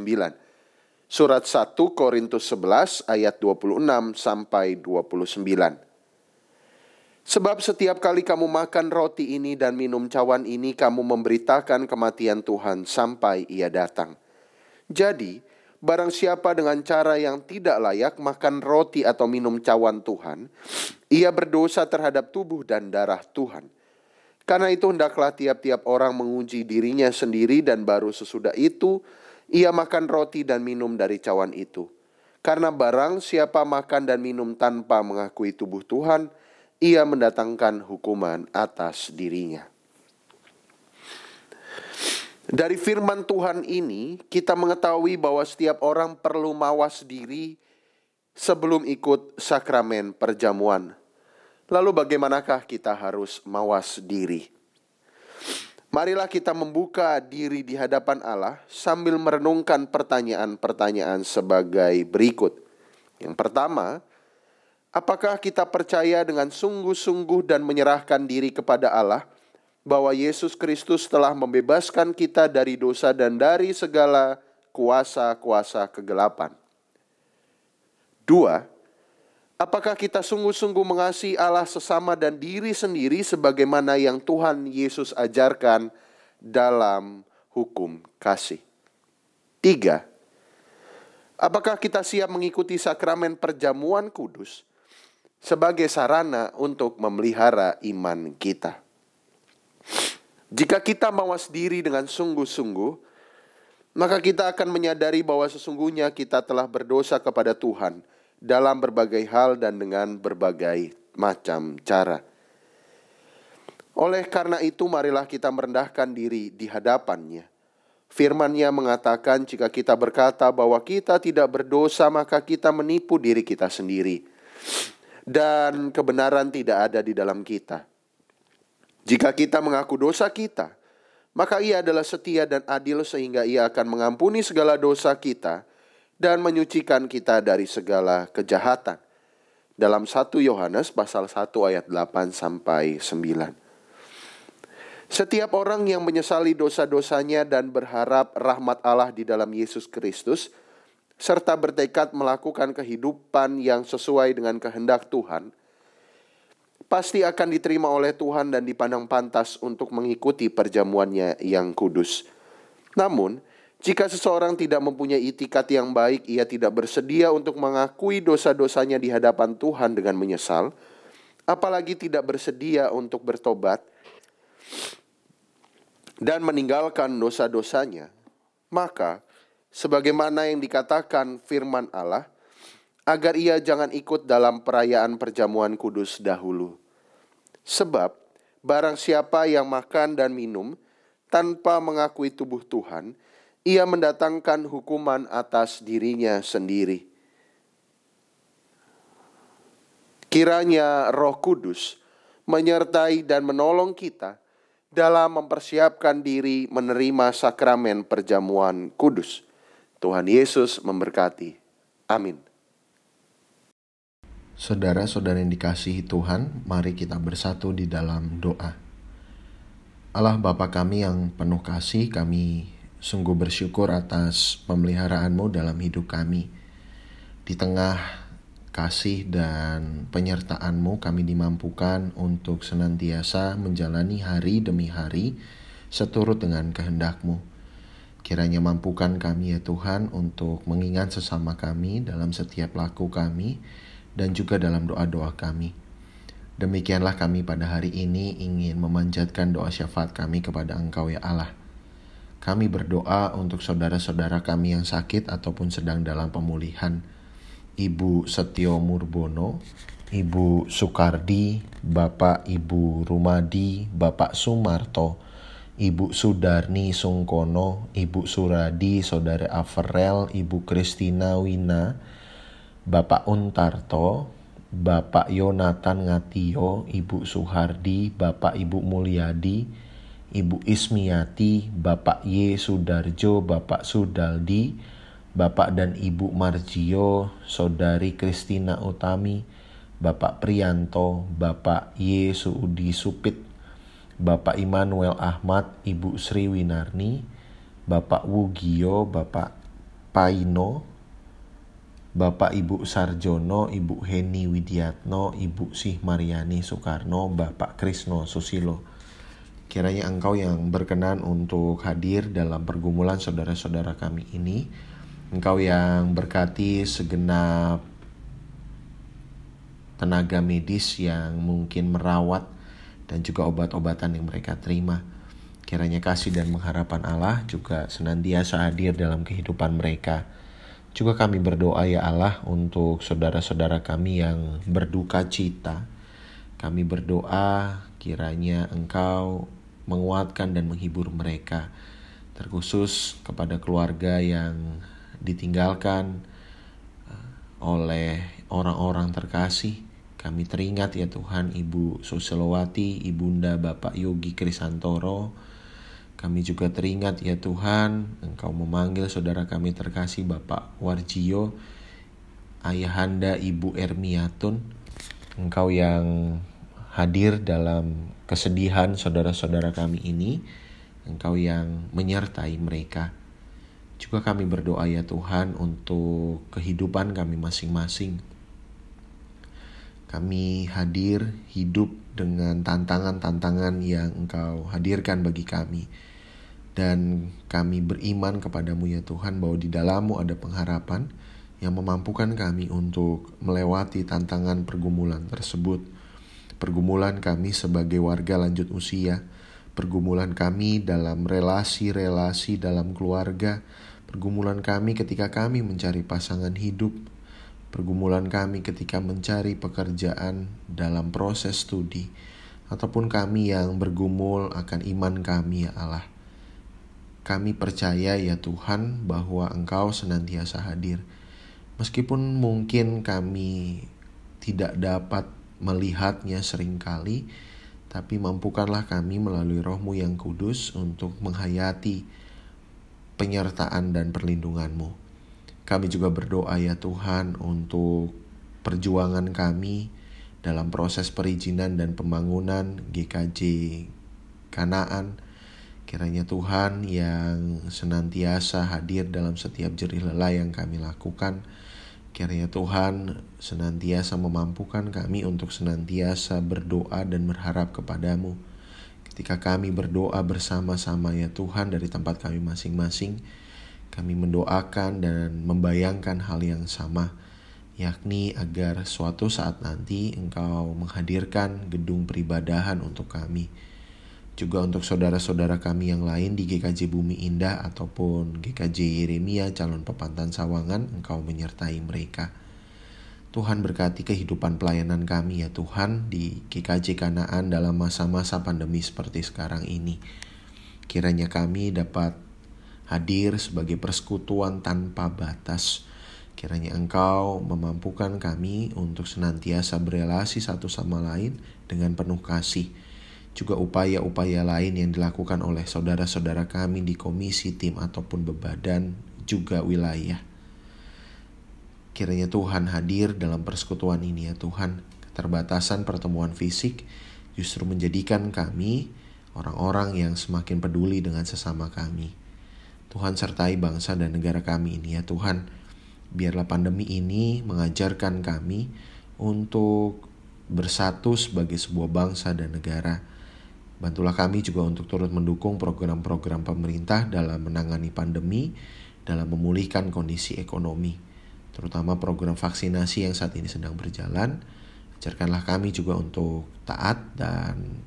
Surat 1 Korintus 11 ayat 26 sampai 29. Sebab setiap kali kamu makan roti ini dan minum cawan ini, kamu memberitakan kematian Tuhan sampai Ia datang. Jadi, barang siapa dengan cara yang tidak layak makan roti atau minum cawan Tuhan, ia berdosa terhadap tubuh dan darah Tuhan. Karena itu hendaklah tiap-tiap orang menguji dirinya sendiri, dan baru sesudah itu ia makan roti dan minum dari cawan itu. Karena barang siapa makan dan minum tanpa mengakui tubuh Tuhan, ia mendatangkan hukuman atas dirinya. Dari firman Tuhan ini, kita mengetahui bahwa setiap orang perlu mawas diri sebelum ikut sakramen perjamuan. Lalu bagaimanakah kita harus mawas diri? Marilah kita membuka diri di hadapan Allah sambil merenungkan pertanyaan-pertanyaan sebagai berikut. Yang pertama, apakah kita percaya dengan sungguh-sungguh dan menyerahkan diri kepada Allah bahwa Yesus Kristus telah membebaskan kita dari dosa dan dari segala kuasa-kuasa kegelapan? 2. Apakah kita sungguh-sungguh mengasihi Allah sesama dan diri sendiri sebagaimana yang Tuhan Yesus ajarkan dalam hukum kasih? 3. Apakah kita siap mengikuti sakramen perjamuan kudus sebagai sarana untuk memelihara iman kita? Jika kita mawas diri dengan sungguh-sungguh, maka kita akan menyadari bahwa sesungguhnya kita telah berdosa kepada Tuhan dalam berbagai hal dan dengan berbagai macam cara. Oleh karena itu, marilah kita merendahkan diri di hadapan-Nya. Firman-Nya mengatakan, jika kita berkata bahwa kita tidak berdosa, maka kita menipu diri kita sendiri, dan kebenaran tidak ada di dalam kita. Jika kita mengaku dosa kita, maka Ia adalah setia dan adil sehingga Ia akan mengampuni segala dosa kita dan menyucikan kita dari segala kejahatan. Dalam 1 Yohanes pasal 1 ayat 8 sampai 9. Setiap orang yang menyesali dosa-dosanya dan berharap rahmat Allah di dalam Yesus Kristus, serta bertekad melakukan kehidupan yang sesuai dengan kehendak Tuhan, pasti akan diterima oleh Tuhan dan dipandang pantas untuk mengikuti perjamuannya yang kudus. Namun, jika seseorang tidak mempunyai itikat yang baik, ia tidak bersedia untuk mengakui dosa-dosanya di hadapan Tuhan dengan menyesal, apalagi tidak bersedia untuk bertobat dan meninggalkan dosa-dosanya, maka sebagaimana yang dikatakan firman Allah, agar ia jangan ikut dalam perayaan perjamuan kudus dahulu. Sebab barang siapa yang makan dan minum tanpa mengakui tubuh Tuhan, ia mendatangkan hukuman atas dirinya sendiri. Kiranya Roh Kudus menyertai dan menolong kita dalam mempersiapkan diri menerima sakramen perjamuan kudus. Tuhan Yesus memberkati. Amin. Saudara-saudara yang dikasihi Tuhan, mari kita bersatu di dalam doa. Allah Bapa kami yang penuh kasih, kami sungguh bersyukur atas pemeliharaan-Mu dalam hidup kami. Di tengah kasih dan penyertaan-Mu kami dimampukan untuk senantiasa menjalani hari demi hari seturut dengan kehendak-Mu. Kiranya mampukan kami ya Tuhan untuk mengingat sesama kami dalam setiap laku kami dan juga dalam doa-doa kami. Demikianlah kami pada hari ini ingin memanjatkan doa syafaat kami kepada Engkau ya Allah. Kami berdoa untuk saudara-saudara kami yang sakit ataupun sedang dalam pemulihan. Ibu Setio Murbono, Ibu Sukardi, Bapak Ibu Rumadi, Bapak Sumarto, Ibu Sudarni Sungkono, Ibu Suradi, Saudara Averel, Ibu Kristina Wina, Bapak Untarto, Bapak Yonatan Ngatio, Ibu Suhardi, Bapak Ibu Mulyadi, Ibu Ismiati, Bapak Y Sudarjo, Bapak Sudaldi, Bapak dan Ibu Marjio, Saudari Kristina Utami, Bapak Priyanto, Bapak Y Suudi Supit, Bapak Immanuel Ahmad, Ibu Sri Winarni, Bapak Wugio, Bapak Paino, Bapak Ibu Sarjono, Ibu Heni Widiatno, Ibu Sih Mariani Soekarno, Bapak Krisno Susilo. Kiranya Engkau yang berkenan untuk hadir dalam pergumulan saudara-saudara kami ini. Engkau yang berkati segenap tenaga medis yang mungkin merawat dan juga obat-obatan yang mereka terima. Kiranya kasih dan pengharapan Allah juga senantiasa hadir dalam kehidupan mereka. Juga kami berdoa ya Allah untuk saudara-saudara kami yang berduka cita. Kami berdoa kiranya Engkau menguatkan dan menghibur mereka. Terkhusus kepada keluarga yang ditinggalkan oleh orang-orang terkasih. Kami teringat ya Tuhan Ibu Susilowati, Ibunda Bapak Yogi Krisantoro. Kami juga teringat ya Tuhan, Engkau memanggil saudara kami terkasih Bapak Warjio, Ayahanda Ibu Ermiatun. Engkau yang hadir dalam kesedihan saudara-saudara kami ini. Engkau yang menyertai mereka. Juga kami berdoa ya Tuhan untuk kehidupan kami masing-masing. Kami hadir hidup dengan tantangan-tantangan yang Engkau hadirkan bagi kami. Dan kami beriman kepadamu ya Tuhan bahwa di dalam-Mu ada pengharapan yang memampukan kami untuk melewati tantangan pergumulan tersebut. Pergumulan kami sebagai warga lanjut usia, pergumulan kami dalam relasi-relasi dalam keluarga, pergumulan kami ketika kami mencari pasangan hidup, pergumulan kami ketika mencari pekerjaan dalam proses studi, ataupun kami yang bergumul akan iman kami ya Allah. Kami percaya ya Tuhan bahwa Engkau senantiasa hadir. Meskipun mungkin kami tidak dapat melihatnya seringkali, tapi mampukanlah kami melalui Roh-Mu yang kudus untuk menghayati penyertaan dan perlindungan-Mu. Kami juga berdoa ya Tuhan untuk perjuangan kami dalam proses perizinan dan pembangunan GKJ Kanaan. Kiranya Tuhan yang senantiasa hadir dalam setiap jerih lelah yang kami lakukan. Kiranya Tuhan senantiasa memampukan kami untuk senantiasa berdoa dan berharap kepadamu. Ketika kami berdoa bersama-sama ya Tuhan dari tempat kami masing-masing, kami mendoakan dan membayangkan hal yang sama, yakni agar suatu saat nanti Engkau menghadirkan gedung peribadahan untuk kami. Juga untuk saudara-saudara kami yang lain di GKJ Bumi Indah ataupun GKJ Yeremia Calon Pepantan Sawangan, Engkau menyertai mereka. Tuhan berkati kehidupan pelayanan kami ya Tuhan di GKJ Kanaan dalam masa-masa pandemi seperti sekarang ini. Kiranya kami dapat hadir sebagai persekutuan tanpa batas. Kiranya Engkau memampukan kami untuk senantiasa berelasi satu sama lain dengan penuh kasih. Juga upaya-upaya lain yang dilakukan oleh saudara-saudara kami di komisi, tim, ataupun bebadan, juga wilayah. Kiranya Tuhan hadir dalam persekutuan ini ya Tuhan. Keterbatasan pertemuan fisik justru menjadikan kami orang-orang yang semakin peduli dengan sesama kami. Tuhan sertai bangsa dan negara kami ini ya Tuhan. Biarlah pandemi ini mengajarkan kami untuk bersatu sebagai sebuah bangsa dan negara. Bantulah kami juga untuk turut mendukung program-program pemerintah dalam menangani pandemi, dalam memulihkan kondisi ekonomi, terutama program vaksinasi yang saat ini sedang berjalan. Ajarkanlah kami juga untuk taat dan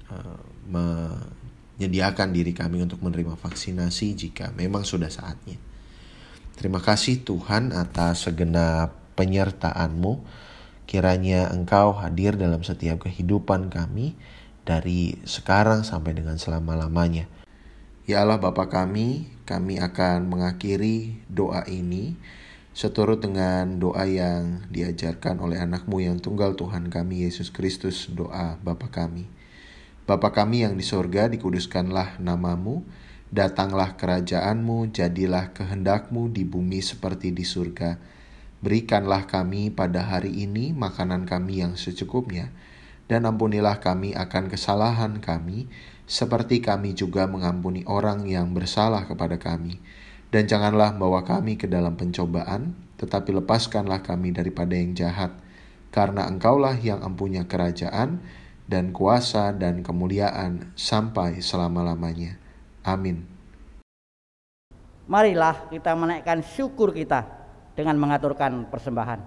menyediakan diri kami untuk menerima vaksinasi jika memang sudah saatnya. Terima kasih Tuhan atas segenap penyertaan-Mu. Kiranya Engkau hadir dalam setiap kehidupan kami dari sekarang sampai dengan selama-lamanya. Ya Allah Bapa kami akan mengakhiri doa ini seturut dengan doa yang diajarkan oleh anak-Mu yang tunggal Tuhan kami Yesus Kristus, doa Bapa kami. Bapa kami yang di sorga, dikuduskanlah nama-Mu, datanglah kerajaan-Mu, jadilah kehendak-Mu di bumi seperti di surga. Berikanlah kami pada hari ini makanan kami yang secukupnya, dan ampunilah kami akan kesalahan kami, seperti kami juga mengampuni orang yang bersalah kepada kami. Dan janganlah membawa kami ke dalam pencobaan, tetapi lepaskanlah kami daripada yang jahat. Karena Engkaulah yang empunya kerajaan, dan kuasa, dan kemuliaan, sampai selama-lamanya. Amin. Marilah kita menaikkan syukur kita dengan mengaturkan persembahan.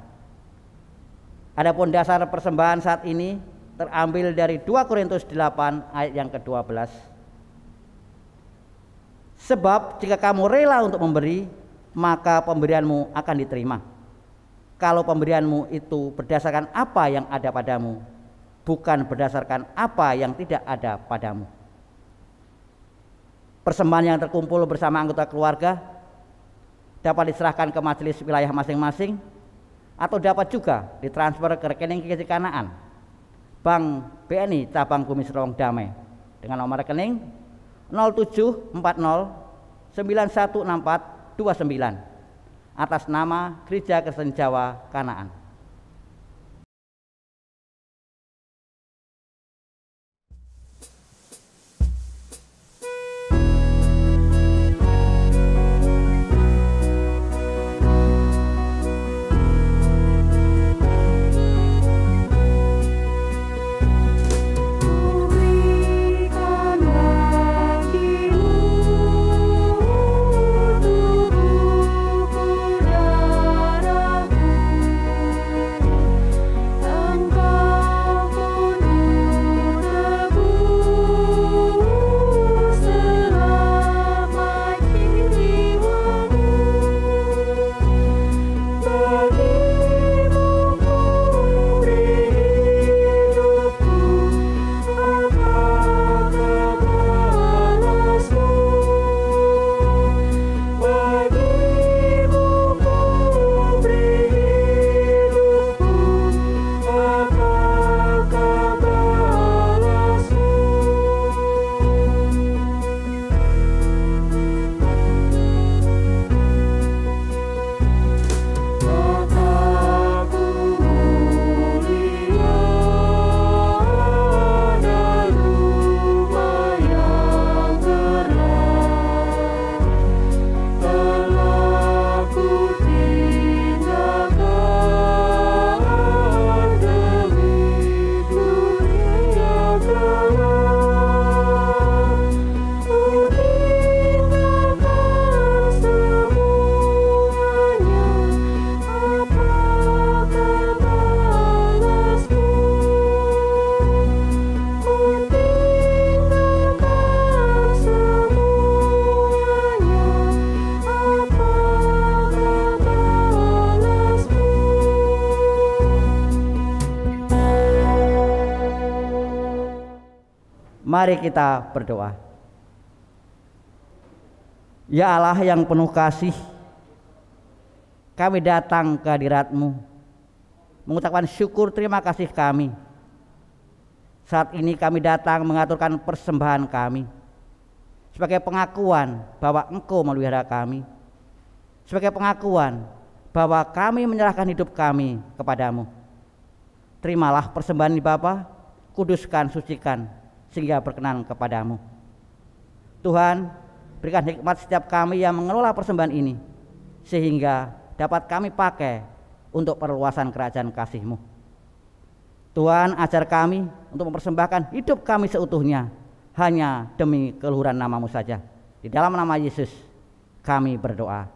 Adapun dasar persembahan saat ini terambil dari 2 Korintus 8 ayat yang ke-12. Sebab jika kamu rela untuk memberi, maka pemberianmu akan diterima. Kalau pemberianmu itu berdasarkan apa yang ada padamu, bukan berdasarkan apa yang tidak ada padamu. Persembahan yang terkumpul bersama anggota keluarga dapat diserahkan ke majelis wilayah masing-masing, atau dapat juga ditransfer ke rekening GKJ Kanaan, Bank BNI Cabang Bumi Serpong Damai, dengan nomor rekening 0740916429 atas nama Gereja Kristen Jawa Kanaan. Mari kita berdoa. Ya Allah yang penuh kasih, kami datang ke hadirat-Mu mengucapkan syukur terima kasih kami. Saat ini kami datang mengaturkan persembahan kami sebagai pengakuan bahwa Engkau memelihara kami, sebagai pengakuan bahwa kami menyerahkan hidup kami kepadamu. Terimalah persembahan ini Bapa, kuduskan, sucikan, sehingga berkenan kepadamu. Tuhan, berikan hikmat setiap kami yang mengelola persembahan ini, sehingga dapat kami pakai untuk perluasan kerajaan kasih-Mu. Tuhan, ajar kami untuk mempersembahkan hidup kami seutuhnya hanya demi keluhuran nama-Mu saja. Di dalam nama Yesus kami berdoa.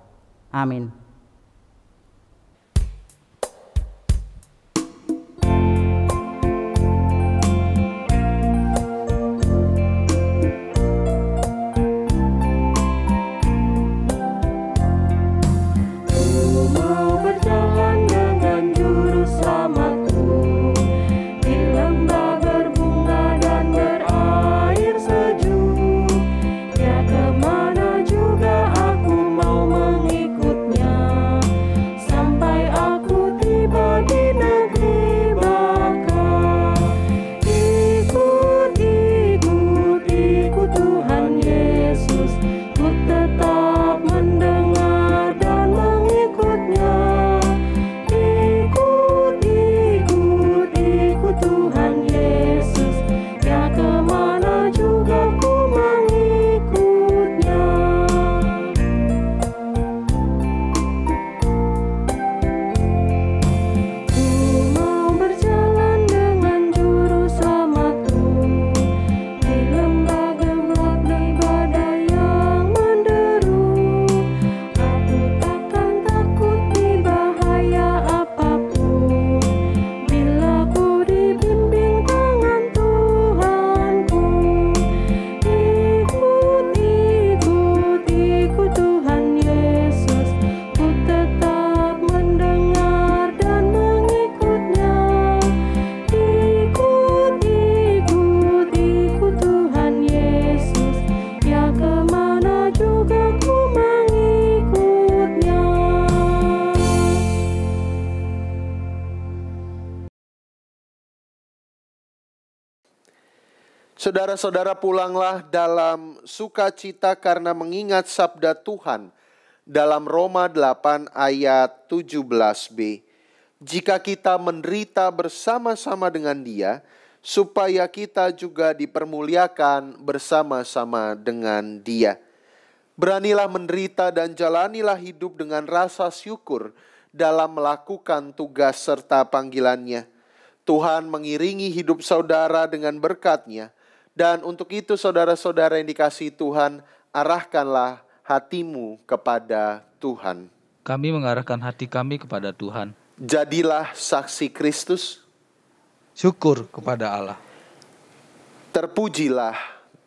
Amin. Saudara-saudara, pulanglah dalam sukacita karena mengingat sabda Tuhan dalam Roma 8 ayat 17b. Jika kita menderita bersama-sama dengan Dia, supaya kita juga dipermuliakan bersama-sama dengan Dia. Beranilah menderita dan jalanilah hidup dengan rasa syukur dalam melakukan tugas serta panggilannya. Tuhan mengiringi hidup saudara dengan berkat-Nya. Dan untuk itu saudara-saudara yang dikasihi Tuhan, arahkanlah hatimu kepada Tuhan. Kami mengarahkan hati kami kepada Tuhan. Jadilah saksi Kristus. Syukur kepada Allah. Terpujilah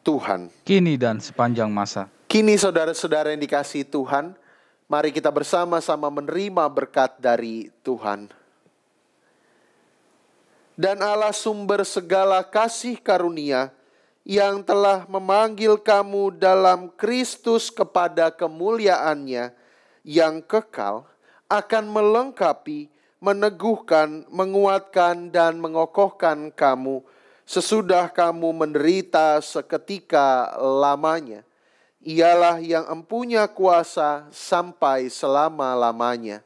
Tuhan. Kini dan sepanjang masa. Kini saudara-saudara yang dikasihi Tuhan, mari kita bersama-sama menerima berkat dari Tuhan. Dan Allah sumber segala kasih karunia, yang telah memanggil kamu dalam Kristus kepada kemuliaan-Nya yang kekal, akan melengkapi, meneguhkan, menguatkan, dan mengokohkan kamu sesudah kamu menderita seketika lamanya. Ialah yang empunya kuasa sampai selama-lamanya.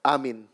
Amin.